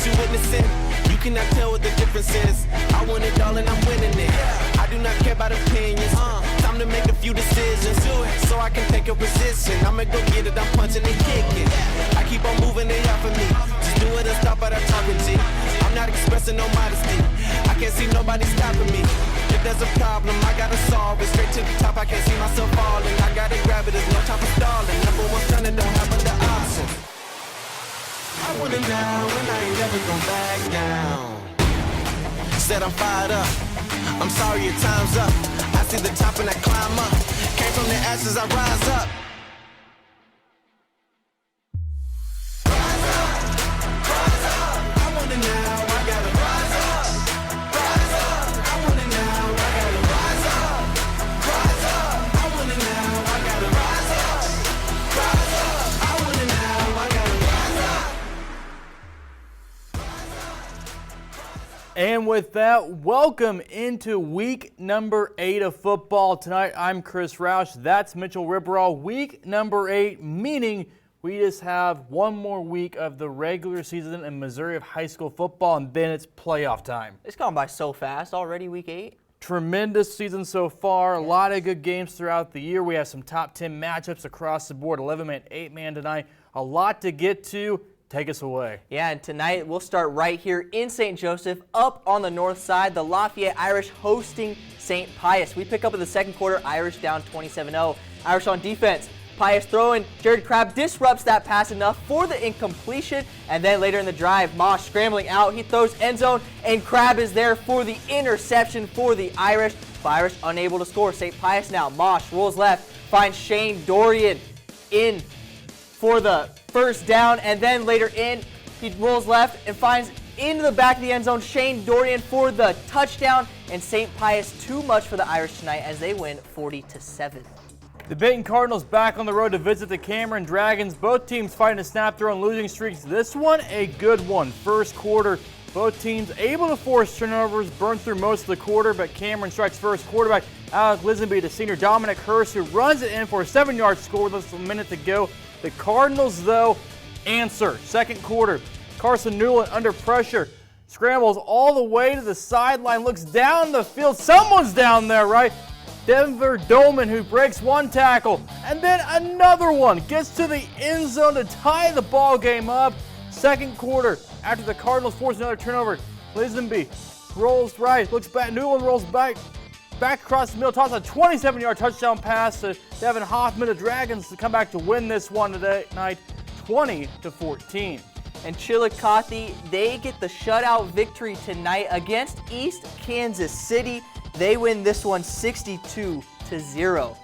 you witnessing? You cannot tell what the difference is. I want it all and I'm winning it. I do not care about opinions. Time to make a few decisions so I can take a position. I'ma go get it, I'm punching and kicking. I keep on moving, they off of me. Just do it and stop at a talking G. I'm not expressing no modesty. I can't see nobody stopping me. If there's a problem, I gotta solve it. Straight to the top, I can't see myself falling. I gotta grab it, there's no time for stalling. Number one son, it don't have other options. I want it now, and I ain't never gonna back down. Said I'm fired up. I'm sorry your time's up. I see the top and I climb up. Came from the ashes, I rise up. Rise up, I want it now, I gotta rise up. Rise up, I want it now, I gotta rise up. Rise up, I want it now, I gotta rise up. Rise up, I want it now, I gotta rise up. And with that, welcome into week number 8 of football. Tonight, I'm Chris Roush. That's Mitchell Ripperall. Week number 8, meaning we just have one more week of the regular season in Missouri of high school football, and then it's playoff time. It's gone by so fast already, week 8. Tremendous season so far. A lot of good games throughout the year. We have some top 10 matchups across the board, 11-man, 8-man tonight. A lot to get to. Take us away. Yeah, and tonight we'll start right here in St. Joseph, up on the north side, the Lafayette Irish hosting St. Pius. We pick up in the second quarter, Irish down 27-0. Irish on defense. Pius throwing, Jared Crabb disrupts that pass enough for the incompletion, and then later in the drive, Mosh scrambling out, he throws end zone, and Crabb is there for the interception for the Irish. The Irish unable to score. St. Pius now, Mosh rolls left, finds Shane Dorian in for the first down, and then later in, he rolls left and finds into the back of the end zone Shane Dorian for the touchdown, and St. Pius too much for the Irish tonight as they win 40-7. The Benton Cardinals back on the road to visit the Cameron Dragons. Both teams fighting to snap their own losing streaks. This one, a good one. First quarter, both teams able to force turnovers, burn through most of the quarter, but Cameron strikes first. Quarterback Alec Lisenby to senior Dominic Hurst, who runs it in for a 7-yard score with less than a minute to go. The Cardinals, though, answer. Second quarter, Carson Newland under pressure, scrambles all the way to the sideline, looks down the field. Someone's down there, right? Denver Dolman, who breaks one tackle, and then another one gets to the end zone to tie the ball game up. Second quarter, after the Cardinals force another turnover, Lisenby rolls right, looks back, Newland rolls back across the middle, tosses a 27-yard touchdown pass to Devin Hoffman. The Dragons to come back to win this one tonight, 20-14. And Chillicothe, they get the shutout victory tonight against East Kansas City. They win this one 62-0.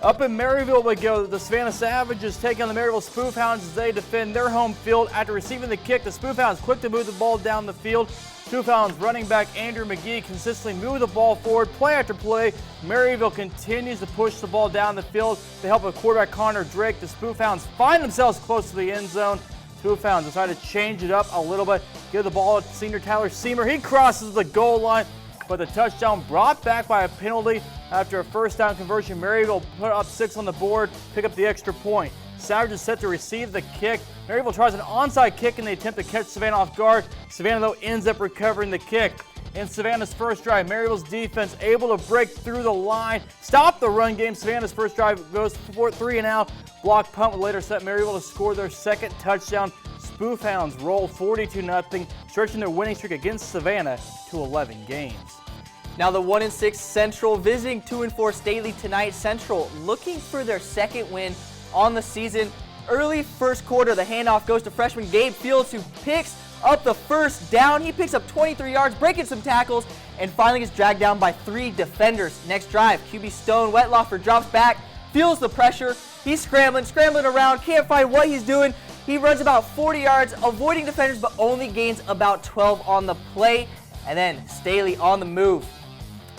Up in Maryville we go. The Savannah Savages take on the Maryville Spoofhounds as they defend their home field. After receiving the kick, the Spoofhounds quick to move the ball down the field. Spoofhounds running back Andrew McGee consistently move the ball forward, play after play. Maryville continues to push the ball down the field. They help with quarterback Connor Drake. The Spoofhounds find themselves close to the end zone. Spoofhounds decide to change it up a little bit, give the ball to senior Tyler Seamer. He crosses the goal line, but the touchdown brought back by a penalty after a first down conversion. Maryville put up 6 on the board, pick up the extra point. Savages set to receive the kick. Maryville tries an onside kick in the attempt to catch Savannah off guard. Savannah, though, ends up recovering the kick. In Savannah's first drive, Maryville's defense able to break through the line, stop the run game. Savannah's first drive goes for 3 and out. Block punt would later set Maryville to score their second touchdown. Spoofhounds roll 42-0, stretching their winning streak against Savannah to 11 games. Now the 1-6 Central visiting 2-4 Staley tonight. Central looking for their second win on the season. Early first quarter, the handoff goes to freshman Gabe Fields, who picks up the first down. He picks up 23 yards, breaking some tackles, and finally gets dragged down by 3 defenders. Next drive, QB Stone Wetloffer drops back, feels the pressure. He's scrambling around, can't find what he's doing. He runs about 40 yards, avoiding defenders, but only gains about 12 on the play. And then Staley on the move.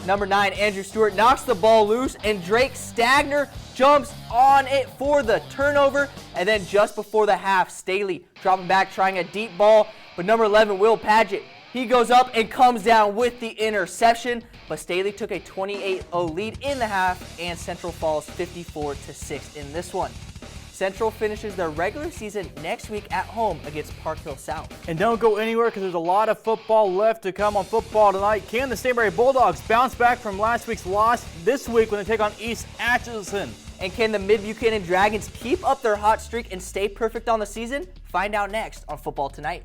Number 9, Andrew Stewart knocks the ball loose, and Drake Stagner jumps on it for the turnover. And then just before the half, Staley dropping back, trying a deep ball. But number 11, Will Padgett, he goes up and comes down with the interception. But Staley took a 28-0 lead in the half, and Central falls 54-6 in this one. Central finishes their regular season next week at home against Park Hill South. And don't go anywhere because there's a lot of football left to come on Football Tonight. Can the Stanberry Bulldogs bounce back from last week's loss this week when they take on East Atchison? And can the Mid-Buchanan Dragons keep up their hot streak and stay perfect on the season? Find out next on Football Tonight.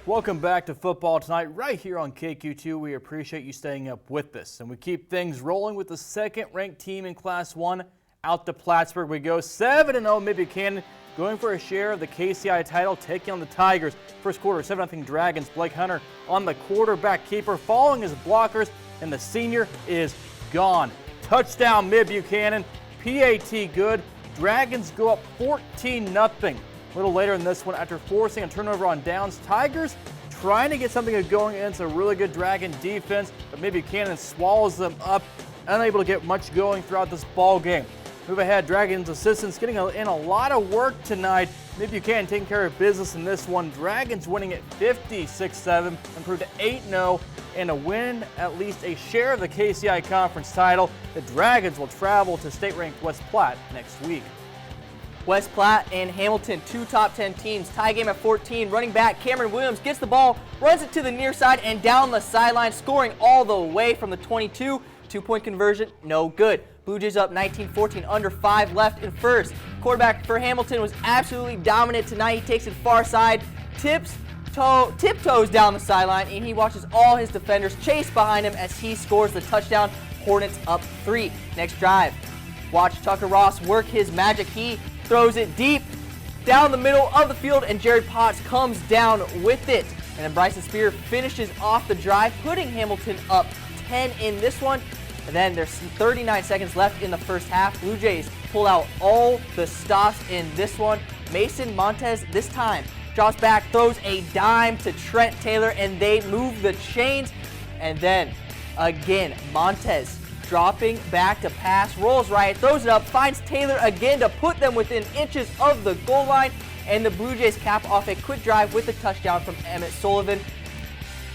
Welcome back to Football Tonight right here on KQ2. We appreciate you staying up with us. And we keep things rolling with the second-ranked team in Class 1 out to Plattsburgh. We go 7-0 Mid-Buchanan going for a share of the KCI title, taking on the Tigers. First quarter, 7-0 Dragons. Blake Hunter on the quarterback keeper, following his blockers, and the senior is gone. Touchdown Mid-Buchanan, PAT good. Dragons go up 14-0. A little later in this one, after forcing a turnover on downs, Tigers trying to get something going against a really good Dragon defense, but Mid-Buchanan swallows them up, unable to get much going throughout this ball game. Move ahead, Dragons assistants getting in a lot of work tonight. Mid-Buchanan taking care of business in this one. Dragons winning at 56-7, improved to 8-0, and to win at least a share of the KCI Conference title. The Dragons will travel to state-ranked West Platte next week. West Platte and Hamilton, two top 10 teams. Tie game at 14. Running back Cameron Williams gets the ball, runs it to the near side and down the sideline, scoring all the way from the 22. Two-point conversion, no good. Blue Jays up 19-14, under 5 left in first. Quarterback for Hamilton was absolutely dominant tonight. He takes it far side, tiptoes down the sideline, and he watches all his defenders chase behind him as he scores the touchdown. Hornets up 3. Next drive, watch Tucker Ross work his magic. He throws it deep down the middle of the field, and Jared Potts comes down with it. And then Bryson Spear finishes off the drive, putting Hamilton up 10 in this one. And then there's 39 seconds left in the first half. Blue Jays pull out all the stops in this one. Mason Montez this time drops back, throws a dime to Trent Taylor, and they move the chains. And then again, Montez dropping back to pass, rolls right, throws it up, finds Taylor again to put them within inches of the goal line, and the Blue Jays cap off a quick drive with a touchdown from Emmett Sullivan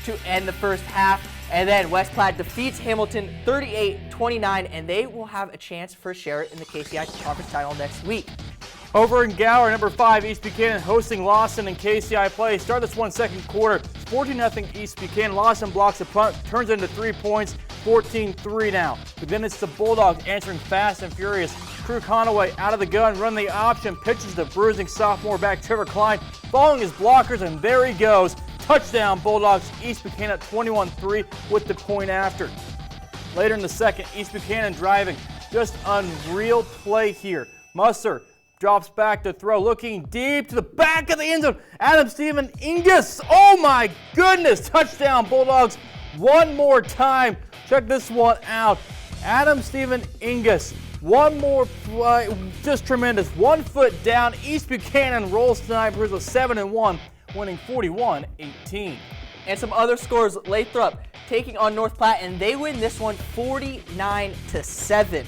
to end the first half. And then West Platte defeats Hamilton 38-29, and they will have a chance for a share in the KCI Conference title next week. Over in Gower, number 5, East Buchanan hosting Lawson in KCI play. Start this one second quarter. It's 14-0 East Buchanan. Lawson blocks a punt, turns into 3 points, 14-3 now. But then it's the Bulldogs answering fast and furious. Drew Conaway out of the gun, run the option, pitches to bruising sophomore back Trevor Klein, following his blockers, and there he goes. Touchdown Bulldogs, East Buchanan at 21-3 with the point after. Later in the second, East Buchanan driving. Just unreal play here. Musser drops back to throw, looking deep to the back of the end zone. Adam Stephen Ingus, oh my goodness, touchdown Bulldogs one more time. Check this one out. Adam Stephen Ingus, one more play, just tremendous. 1 foot down, East Buchanan rolls tonight, Brewers with 7-1, winning 41-18. And some other scores, Lathrop taking on North Platte, and they win this one 49-7.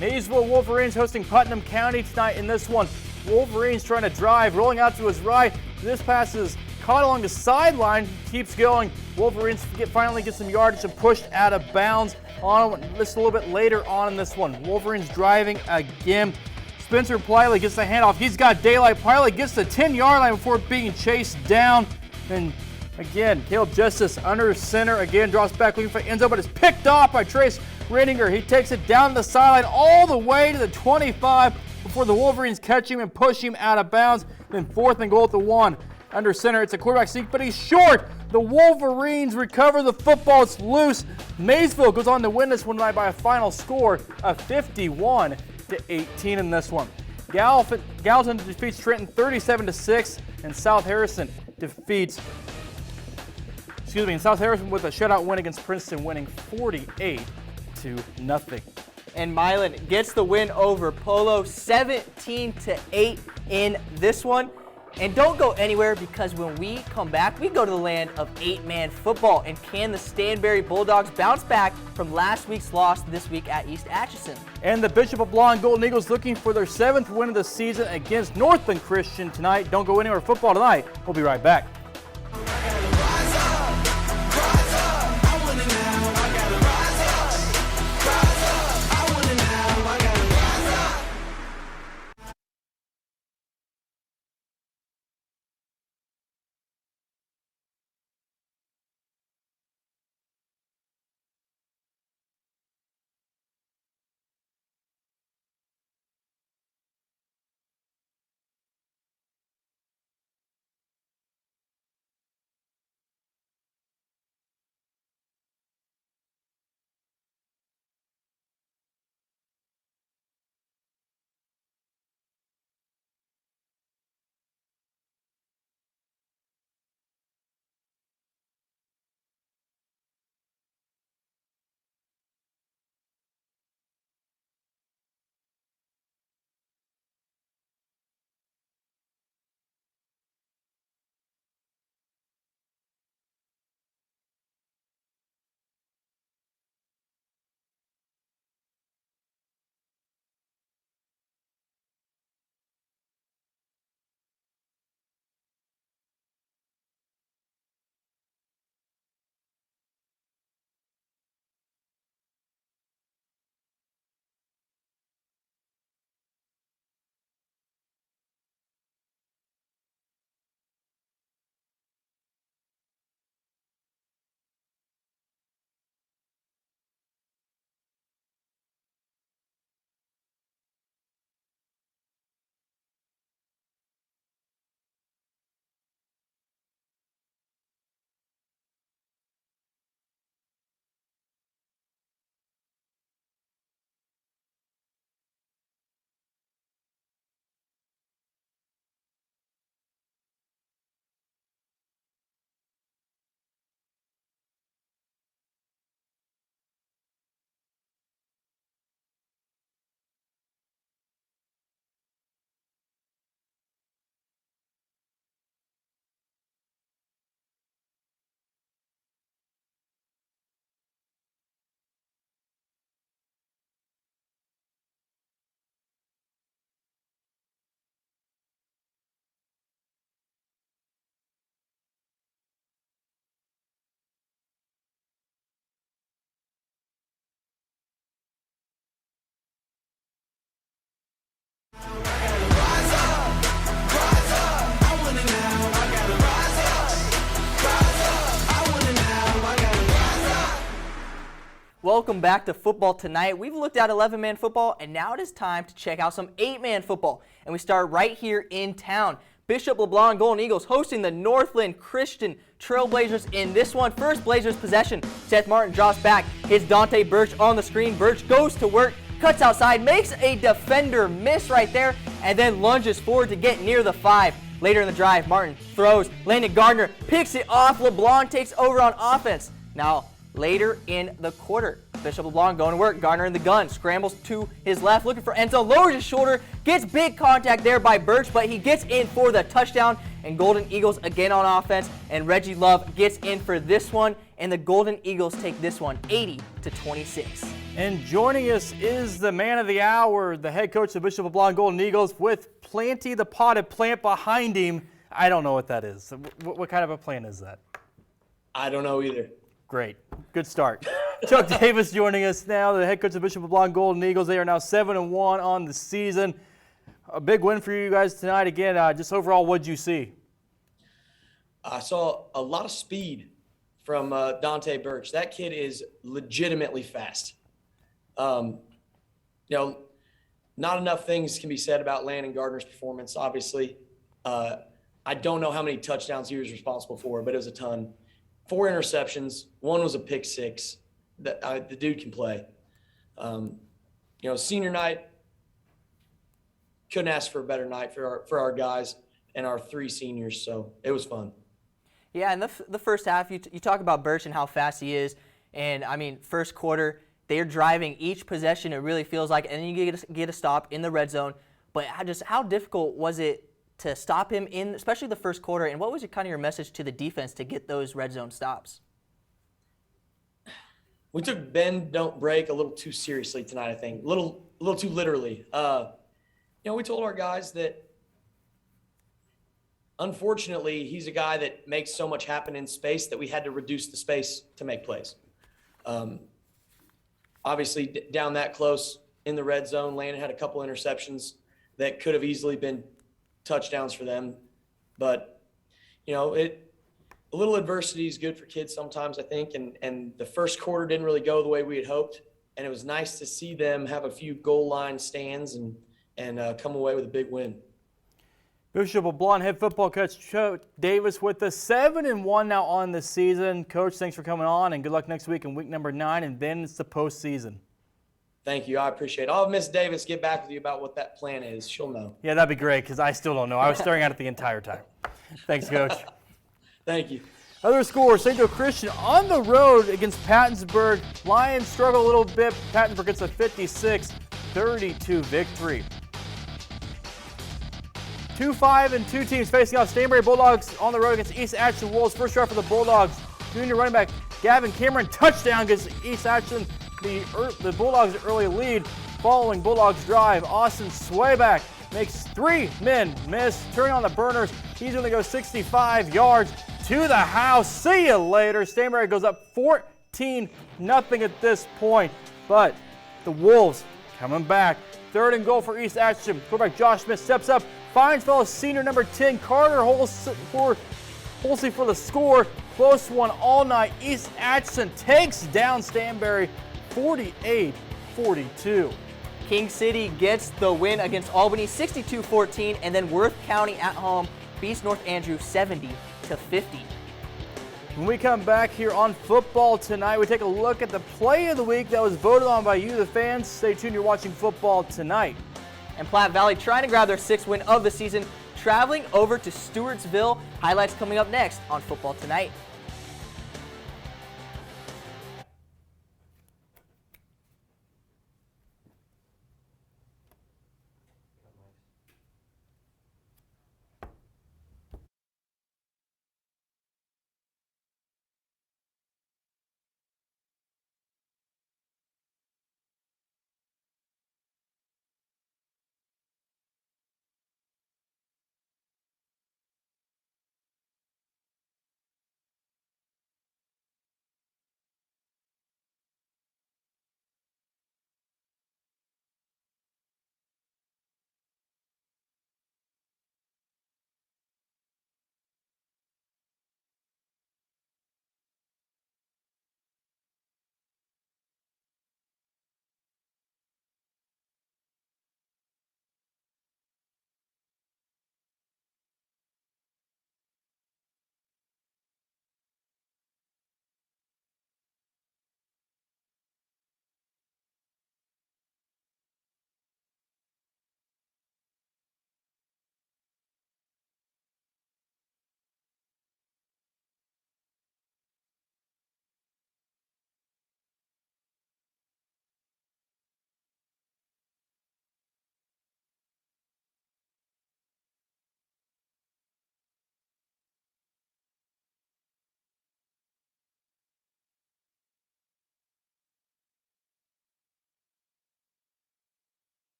Maysville Wolverines hosting Putnam County tonight in this one. Wolverines trying to drive, rolling out to his right. This pass is caught along the sideline, keeps going. Wolverines finally get some yardage and pushed out of bounds. On this a little bit later on in this one. Wolverines driving again. Spencer Pliley gets the handoff. He's got daylight. Pliley gets the 10-yard line before being chased down. And again, Caleb Justice under center again, drops back looking for end zone, but it's picked off by Trace Renninger. He takes it down the sideline all the way to the 25 before the Wolverines catch him and push him out of bounds. Then 4th and goal at the 1. Under center, it's a quarterback sneak, but he's short. The Wolverines recover the football. It's loose. Maysville goes on to win this one tonight by a final score of 51-18 in this one. Gallatin defeats Trenton 37-6, and South Harrison defeats, South Harrison with a shutout win against Princeton, winning 48-0. And Milan gets the win over Polo 17-8 in this one. And don't go anywhere, because when we come back, we go to the land of 8-man football. And can the Stanberry Bulldogs bounce back from last week's loss this week at East Atchison? And the Bishop of Law and Golden Eagles looking for their 7th win of the season against Northland Christian tonight. Don't go anywhere. Football tonight. We'll be right back. welcome back to Football Tonight. We've looked at 11-man football, and now it is time to check out some 8-man football. And we start right here in town. Bishop LeBlanc Golden Eagles hosting the Northland Christian Trailblazers in this one. First Blazers possession. Seth Martin drops back. Hits Dante Birch on the screen. Birch goes to work, cuts outside, makes a defender miss right there, and then lunges forward to get near the 5. Later in the drive, Martin throws. Landon Gardner picks it off. LeBlanc takes over on offense. Now, later in the quarter, Bishop LeBlanc going to work. Gardner in the gun, scrambles to his left, looking for end zone, lowers his shoulder, gets big contact there by Birch, but he gets in for the touchdown, and Golden Eagles again on offense, and Reggie Love gets in for this one, and the Golden Eagles take this one 80-26. And joining us is the man of the hour, the head coach of Bishop LeBlanc Golden Eagles, with Planty the potted plant behind him. I don't know what that is. What kind of a plant is that? I don't know either. Great. Good start. Chuck Davis joining us now, the head coach of Bishop LeBlanc Golden Eagles. They are now 7-1 on the season. A big win for you guys tonight. Again, just overall, what'd you see? I saw a lot of speed from Dante Birch. That kid is legitimately fast. Not enough things can be said about Landon Gardner's performance, obviously. I don't know how many touchdowns he was responsible for, but it was a ton. 4 interceptions. 1 was a pick 6. The dude can play. Senior night, couldn't ask for a better night for our guys and our 3 seniors, so it was fun. Yeah, in the first half, you talk about Birch and how fast he is, and I mean, first quarter, they're driving each possession, it really feels like, and then you get a stop in the red zone. But how difficult was it to stop him in, especially the first quarter, and what was your message to the defense to get those red zone stops? We took bend, don't break a little too seriously tonight, I think. A little too literally. We told our guys that, unfortunately, he's a guy that makes so much happen in space that we had to reduce the space to make plays. Obviously, down that close in the red zone, Landon had a couple interceptions that could have easily been touchdowns for them. But, a little adversity is good for kids sometimes, I think. And the first quarter didn't really go the way we had hoped. And it was nice to see them have a few goal line stands and come away with a big win. Bishop LeBlanc head football coach Chuck Davis with us, 7-1 now on the season. Coach, thanks for coming on, and good luck next week in week number 9, and then it's the postseason. Thank you. I appreciate it. I'll have Miss Davis get back with you about what that plan is. She'll know. Yeah, that'd be great, because I still don't know. I was staring at it the entire time. Thanks, Coach. Thank you. Other scores, St. Joe Christian on the road against Pattonsburg. Lions struggle a little bit. Pattonsburg gets a 56-32 victory. 2-5-2 teams facing off. Stanberry Bulldogs on the road against East Atchison Wolves. First drive for the Bulldogs. Junior running back Gavin Cameron, touchdown against East Atchison. The Bulldogs early lead. Following Bulldogs drive, Austin Swayback makes 3 men miss. Turning on the burners, he's going to go 65 yards to the house. See you later. Stanberry goes up 14-0 at this point. But the Wolves coming back. 3rd and goal for East Atchison. Quarterback Josh Smith steps up, finds fellow senior number 10, Carter Holsey for the score. Close one all night. East Atchison takes down Stanberry 48-42. King City gets the win against Albany 62-14, and then Worth County at home beats North Andrew 70-50. When we come back here on Football Tonight, we take a look at the play of the week that was voted on by you, the fans. Stay tuned, you're watching Football Tonight. And Platte Valley trying to grab their 6th win of the season, traveling over to Stewartsville. Highlights coming up next on Football Tonight.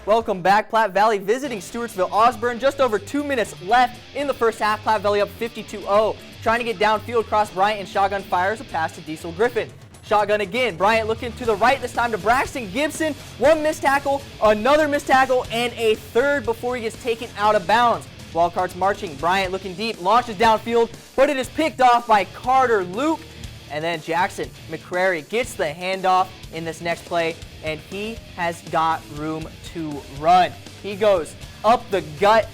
Welcome back. Platte Valley visiting Stewartsville Osborne. Just over 2 minutes left in the first half. Platte Valley up 52-0. Trying to get downfield, cross Bryant, and shotgun fires a pass to Diesel Griffin. Shotgun again. Bryant looking to the right, this time to Braxton Gibson. One missed tackle, another missed tackle, and a third before he gets taken out of bounds. Wildcards marching. Bryant looking deep, launches downfield, but it is picked off by Carter Luke. And then Jackson McCrary gets the handoff in this next play, and he has got room to run. He goes up the gut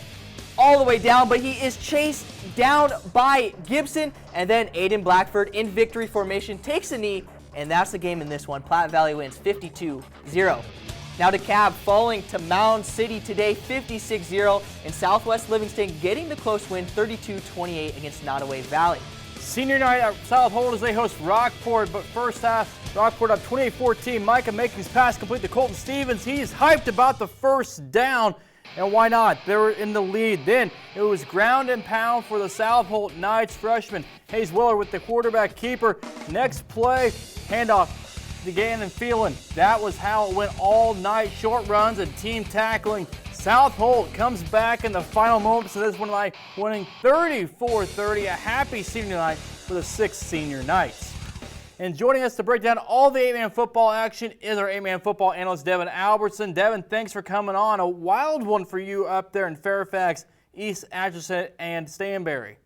all the way down, but he is chased down by Gibson, and then Aiden Blackford in victory formation takes a knee, and that's the game in this one. Platte Valley wins 52-0. Now DeKalb falling to Mound City today, 56-0, and Southwest Livingston getting the close win, 32-28 against Nottoway Valley. Senior night at South Holt as they host Rockport, but first half, Rockport up 28-14. Micah making his pass complete to Colton Stevens. He's hyped about the first down, and why not? They were in the lead. Then it was ground and pound for the South Holt Knights freshman. Hayes Willer with the quarterback keeper. Next play, handoff to Gannon Phelan. That was how it went all night. Short runs and team tackling. South Holt comes back in the final moments of this one night, winning 34-30. A happy senior night for the 6 senior Knights. And joining us to break down all the 8-man football action is our 8-man football analyst, Devin Albertson. Devin, thanks for coming on. A wild one for you up there in Fairfax, East Atchison, and Stanberry.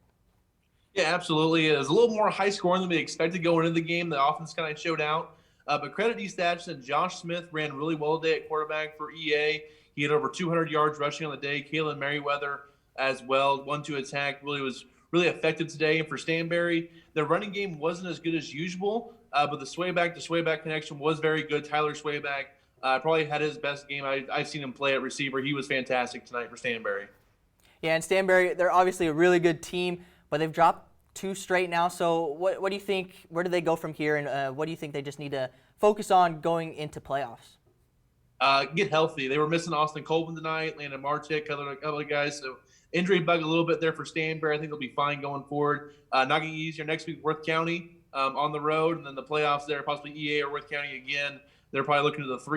Yeah, absolutely. It was a little more high scoring than we expected going into the game. The offense kind of showed out. But credit East Atchison. Josh Smith ran really well today at quarterback for EA. He had over 200 yards rushing on the day. Kalen Merriweather as well. 1-2 attack was really effective today. And for Stanberry, their running game wasn't as good as usual, but the swayback to swayback connection was very good. Tyler Swayback probably had his best game. I've seen him play at receiver. He was fantastic tonight for Stanberry. Yeah, and Stanberry, they're obviously a really good team, but they've dropped 2 straight now. So what do you think, where do they go from here, and what do you think they just need to focus on going into playoffs? Get healthy. They were missing Austin Colvin tonight, Landon Martick, other guys. So injury bug a little bit there for Stanberry. I think they'll be fine going forward. Not getting easier next week, Worth County on the road, and then the playoffs there, possibly EA or Worth County again. They're probably looking to the 3